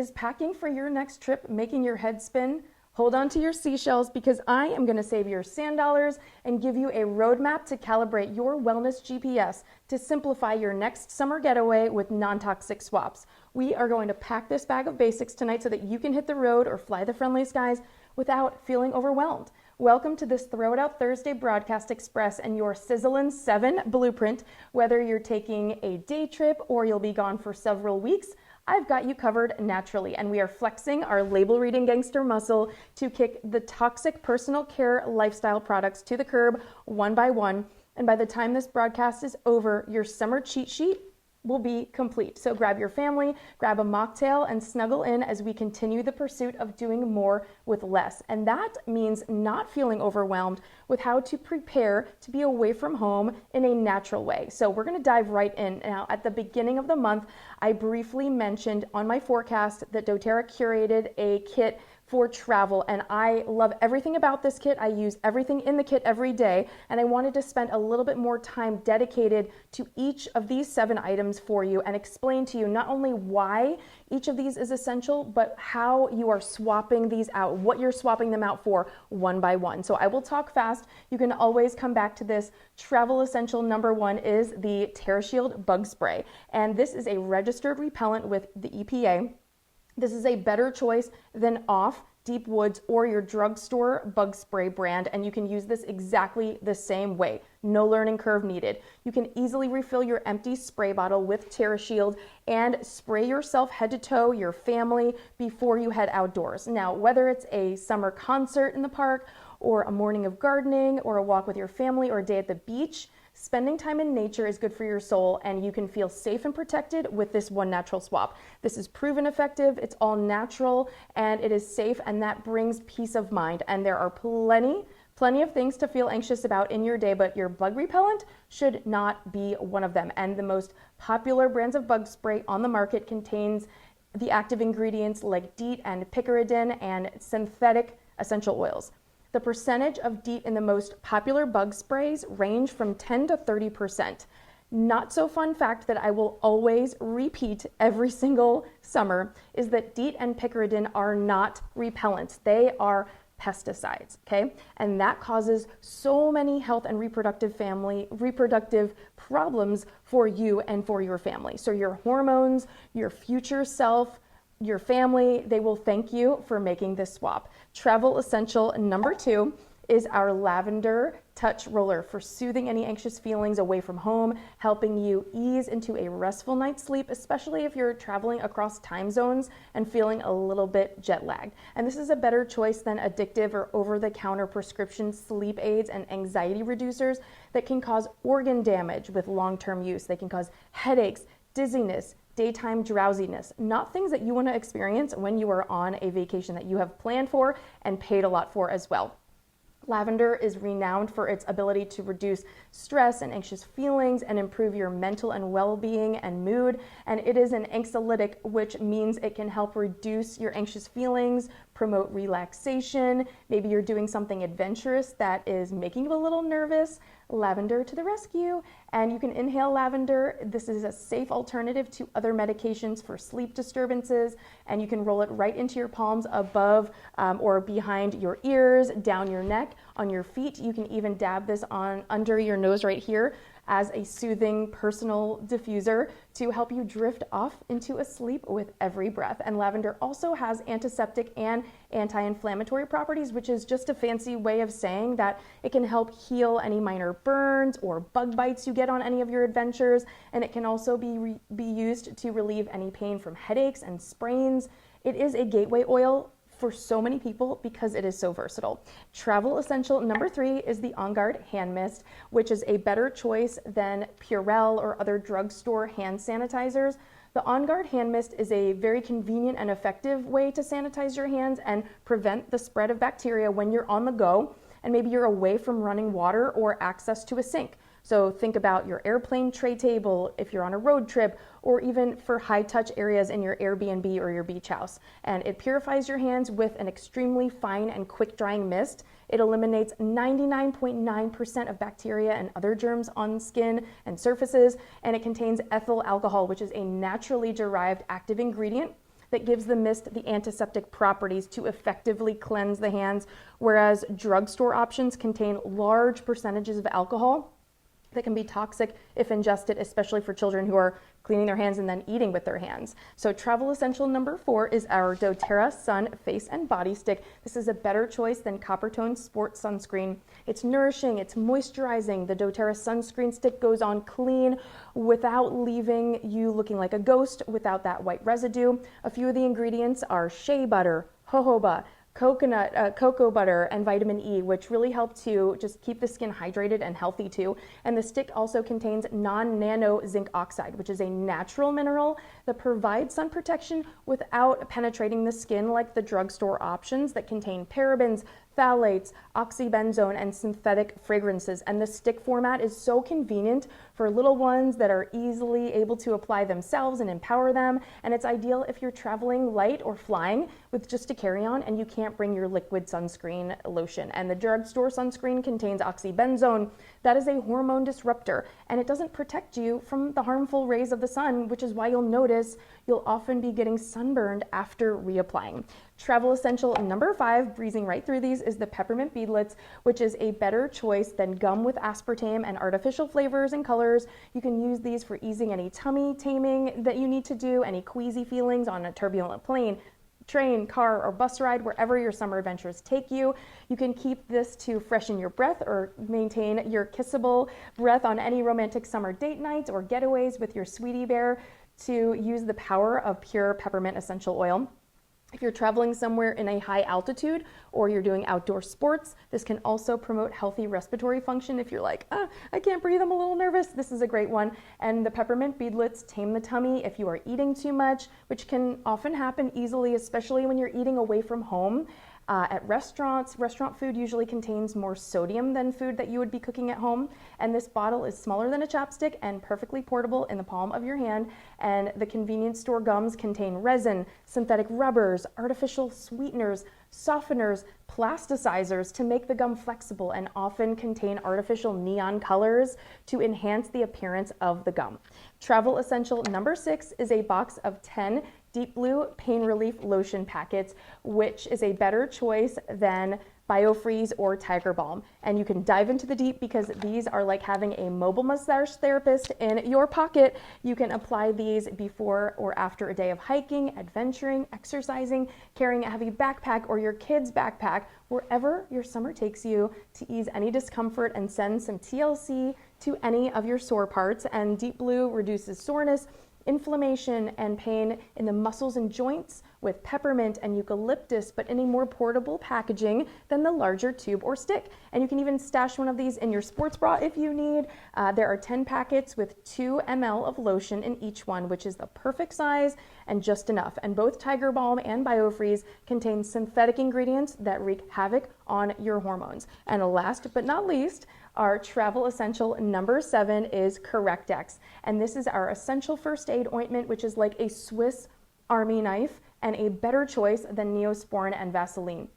Is packing for your next trip making your head spin? Hold on to your seashells because I am going to save your sand dollars and give you a roadmap to calibrate your wellness GPS to simplify your next summer getaway with non-toxic swaps. We are going to pack this bag of basics tonight so that you can hit the road or fly the friendly skies without feeling overwhelmed. Welcome to this Throw It Out Thursday Broadcast Express and your sizzlin 7 blueprint. Whether you're taking a day trip or you'll be gone for several weeks, I've got you covered naturally, and we are flexing our label reading gangster muscle to kick the toxic personal care lifestyle products to the curb one by one. And by the time this broadcast is over, your summer cheat sheet will be complete. So grab your family, grab a mocktail, and snuggle in as we continue the pursuit of doing more with less. And that means not feeling overwhelmed with how to prepare to be away from home in a natural way. So we're going to dive right in. Now, at the beginning of the month, I briefly mentioned on my forecast that doTERRA curated a kit for travel, and I love everything about this kit. I use everything in the kit every day, and I wanted to spend a little bit more time dedicated to each of these 7 items for you and explain to you not only why each of these is essential, but how you are swapping these out, what you're swapping them out for one by one. So I will talk fast. You can always come back to this. Travel essential number 1 is the TerraShield bug spray, and this is a registered repellent with the EPA. This is a better choice than Off, Deep Woods, or your drugstore bug spray brand, and you can use this exactly the same way. No learning curve needed. You can easily refill your empty spray bottle with TerraShield and spray yourself head to toe, your family, before you head outdoors. Now, whether it's a summer concert in the park, or a morning of gardening, or a walk with your family, or a day at the beach, spending time in nature is good for your soul, and you can feel safe and protected with this one natural swap. This is proven effective, it's all natural, and it is safe, and that brings peace of mind. And there are plenty of things to feel anxious about in your day, but your bug repellent should not be one of them. And the most popular brands of bug spray on the market contains the active ingredients like DEET and picaridin and synthetic essential oils. The percentage of DEET in the most popular bug sprays range from 10 to 30%. Not so fun fact that I will always repeat every single summer is that DEET and picaridin are not repellents. They are pesticides, okay? And that causes so many health and reproductive problems for you and for your family. So your hormones, your future self, your family, they will thank you for making this swap. Travel essential number 2 is our lavender touch roller for soothing any anxious feelings away from home, helping you ease into a restful night's sleep, especially if you're traveling across time zones and feeling a little bit jet lagged. And this is a better choice than addictive or over-the-counter prescription sleep aids and anxiety reducers that can cause organ damage with long-term use. They can cause headaches, dizziness, daytime drowsiness, not things that you want to experience when you are on a vacation that you have planned for and paid a lot for as well. Lavender is renowned for its ability to reduce stress and anxious feelings and improve your mental and well-being and mood. And it is an anxiolytic, which means it can help reduce your anxious feelings, promote relaxation. Maybe you're doing something adventurous that is making you a little nervous. Lavender to the rescue. And you can inhale lavender. This is a safe alternative to other medications for sleep disturbances, and you can roll it right into your palms above or behind your ears, down your neck, on your feet. You can even dab this on under your nose right here as a soothing personal diffuser to help you drift off into a sleep with every breath. And lavender also has antiseptic and anti-inflammatory properties, which is just a fancy way of saying that it can help heal any minor burns or bug bites you get on any of your adventures. And it can also be used to relieve any pain from headaches and sprains. It is a gateway oil for so many people because it is so versatile. Travel essential number 3 is the On Guard hand mist, which is a better choice than Purell or other drugstore hand sanitizers. The On Guard hand mist is a very convenient and effective way to sanitize your hands and prevent the spread of bacteria when you're on the go and maybe you're away from running water or access to a sink. So think about your airplane tray table if you're on a road trip, or even for high touch areas in your Airbnb or your beach house. And it purifies your hands with an extremely fine and quick drying mist. It eliminates 99.9% of bacteria and other germs on skin and surfaces, and it contains ethyl alcohol, which is a naturally derived active ingredient that gives the mist the antiseptic properties to effectively cleanse the hands, whereas drugstore options contain large percentages of alcohol that can be toxic if ingested, especially for children who are cleaning their hands and then eating with their hands. So travel essential number 4 is our doTERRA Sun Face and Body Stick. This is a better choice than Coppertone Sport Sunscreen. It's nourishing, it's moisturizing. The doTERRA sunscreen stick goes on clean without leaving you looking like a ghost, without that white residue. A few of the ingredients are shea butter, jojoba, cocoa butter, and vitamin E, which really help to just keep the skin hydrated and healthy too. And the stick also contains non-nano zinc oxide, which is a natural mineral that provides sun protection without penetrating the skin like the drugstore options that contain parabens, phthalates, oxybenzone, and synthetic fragrances. And the stick format is so convenient for little ones that are easily able to apply themselves and empower them. And it's ideal if you're traveling light or flying with just a carry-on and you can't bring your liquid sunscreen lotion. And the drugstore sunscreen contains oxybenzone. That is a hormone disruptor, and it doesn't protect you from the harmful rays of the sun, which is why you'll notice you'll often be getting sunburned after reapplying. Travel essential number 5, breezing right through these, is the peppermint beadlets, which is a better choice than gum with aspartame and artificial flavors and colors. You can use these for easing any tummy taming that you need to do, any queasy feelings on a turbulent plane, train, car, or bus ride, wherever your summer adventures take you. You can keep this to freshen your breath or maintain your kissable breath on any romantic summer date nights or getaways with your sweetie bear, to use the power of pure peppermint essential oil. If you're traveling somewhere in a high altitude or you're doing outdoor sports, this can also promote healthy respiratory function. If you're like, I can't breathe, I'm a little nervous, this is a great one. And the peppermint beadlets tame the tummy if you are eating too much, which can often happen easily, especially when you're eating away from home. At restaurants, restaurant food usually contains more sodium than food that you would be cooking at home. And this bottle is smaller than a chapstick and perfectly portable in the palm of your hand. And the convenience store gums contain resin, synthetic rubbers, artificial sweeteners, softeners, plasticizers to make the gum flexible, and often contain artificial neon colors to enhance the appearance of the gum. Travel essential number 6 is a box of 10 Deep Blue Pain Relief Lotion packets, which is a better choice than BioFreeze or Tiger Balm. And you can dive into the deep because these are like having a mobile massage therapist in your pocket. You can apply these before or after a day of hiking, adventuring, exercising, carrying a heavy backpack or your kid's backpack, wherever your summer takes you, to ease any discomfort and send some TLC to any of your sore parts. And Deep Blue reduces soreness, inflammation, and pain in the muscles and joints with peppermint and eucalyptus, but in a more portable packaging than the larger tube or stick. And you can even stash one of these in your sports bra if you need. There are 10 packets with 2 ml of lotion in each one, which is the perfect size and just enough. And both Tiger Balm and BioFreeze contain synthetic ingredients that wreak havoc on your hormones. And last but not least, our travel essential number 7 is Correctex. And this is our essential first aid ointment, which is like a Swiss Army knife and a better choice than Neosporin and Vaseline.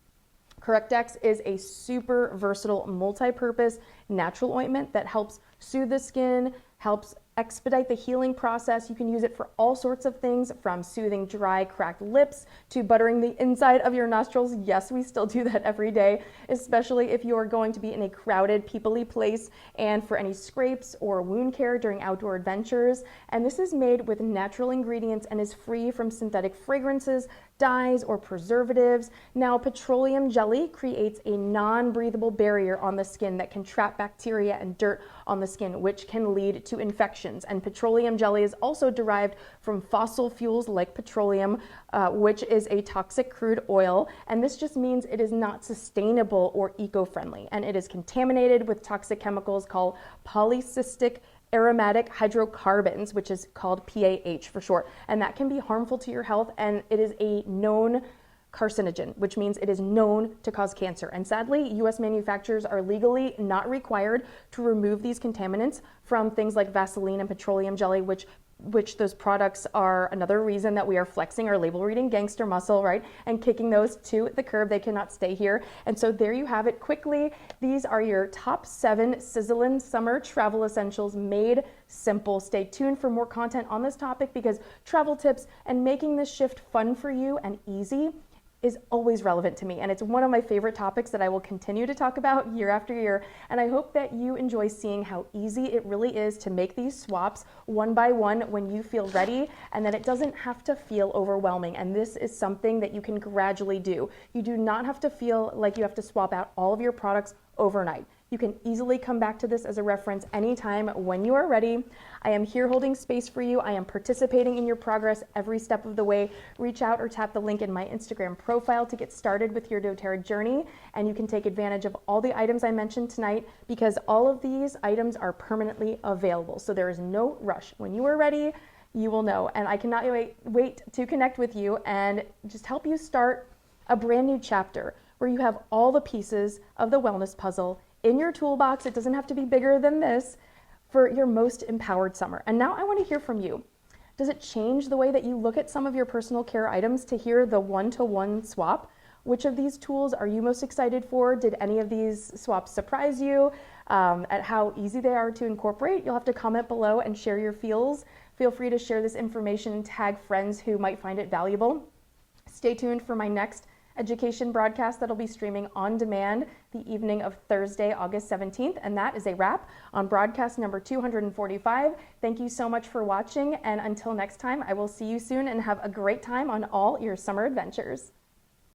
Correctex is a super versatile, multi-purpose natural ointment that helps soothe the skin, helps expedite the healing process. You can use it for all sorts of things, from soothing dry, cracked lips to buttering the inside of your nostrils. Yes, we still do that every day, especially if you are going to be in a crowded, people-y place, and for any scrapes or wound care during outdoor adventures. And this is made with natural ingredients and is free from synthetic fragrances, dyes, or preservatives. Now, petroleum jelly creates a non-breathable barrier on the skin that can trap bacteria and dirt on the skin, which can lead to infections. And petroleum jelly is also derived from fossil fuels like petroleum, which is a toxic crude oil. And this just means it is not sustainable or eco-friendly. And it is contaminated with toxic chemicals called polycystic aromatic hydrocarbons, which is called PAH for short. And that can be harmful to your health. And it is a known carcinogen, which means it is known to cause cancer. And sadly, U.S. manufacturers are legally not required to remove these contaminants from things like Vaseline and petroleum jelly, which which those products are another reason that we are flexing our label reading gangster muscle, right? And kicking those to the curb. They cannot stay here. And so there you have it quickly. These are your top 7 sizzlin summer travel essentials made simple. Stay tuned for more content on this topic because travel tips and making this shift fun for you and easy is always relevant to me, and it's one of my favorite topics that I will continue to talk about year after year, and I hope that you enjoy seeing how easy it really is to make these swaps one by one when you feel ready, and that it doesn't have to feel overwhelming, and this is something that you can gradually do. You do not have to feel like you have to swap out all of your products overnight. You can easily come back to this as a reference anytime when you are ready. I am here holding space for you. I am participating in your progress every step of the way. Reach out or tap the link in my Instagram profile to get started with your doTERRA journey, and you can take advantage of all the items I mentioned tonight because all of these items are permanently available. So there is no rush. When you are ready, you will know. And I cannot wait to connect with you and just help you start a brand new chapter where you have all the pieces of the wellness puzzle in your toolbox. It doesn't have to be bigger than this for your most empowered summer. And now I want to hear from you. Does it change the way that you look at some of your personal care items to hear the one-to-one swap? Which of these tools are you most excited for? Did any of these swaps surprise you at how easy they are to incorporate? You'll have to comment below and share your feels. Feel free to share this information and tag friends who might find it valuable. Stay tuned for my next education broadcast that'll be streaming on demand the evening of Thursday, August 17th. And that is a wrap on broadcast number 245. Thank you so much for watching. And until next time, I will see you soon and have a great time on all your summer adventures.